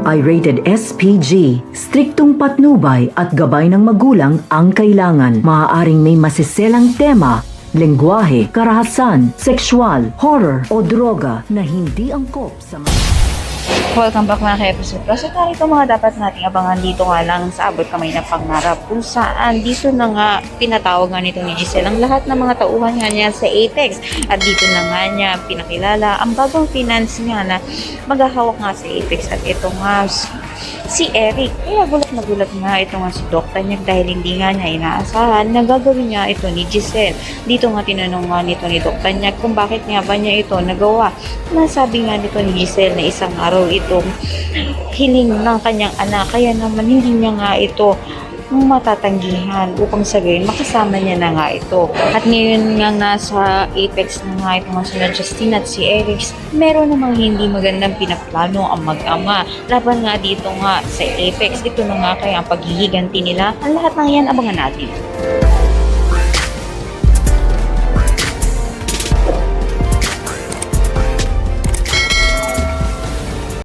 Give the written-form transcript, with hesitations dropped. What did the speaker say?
ay rated SPG. Striktong patnubay at gabay ng magulang ang kailangan. Maaaring may masiselang tema, lengguwahe, karahasan, sexual, horror o droga na hindi angkop sa Welcome back mga ka-episode. So narito mga dapat nating abangan dito nga lang sa abot kamay na pangarap kung saan dito na nga pinatawag nga nito ni Giselle ang lahat ng mga tauhan nga niya sa Apex at dito na nga niya pinakilala ang bagong finance niya na maghahawak nga sa Apex at ito nga si Eric. Kaya gulat na gulat nga ito nga si Dr. niya dahil hindi nga niya inaasahan na gagawin niya ito ni Giselle. Dito nga tinanong nga nito ni Dr. niya kung bakit nga ba niya ito nagawa. Nasabi nga nito ni Giselle na isang araw itong hiling ng kanyang anak kaya naman hindi niya nga ito matatanggihan upang sa gayon makasama niya na nga ito. At ngayon nga nasa Apex na nga ito nga sila Justine at si Eric, meron namang hindi magandang pinaplano ang mag-ama. Laban nga dito nga sa Apex, ito na nga kaya ang paghihiganti nila. Ang lahat ng yan abangan natin.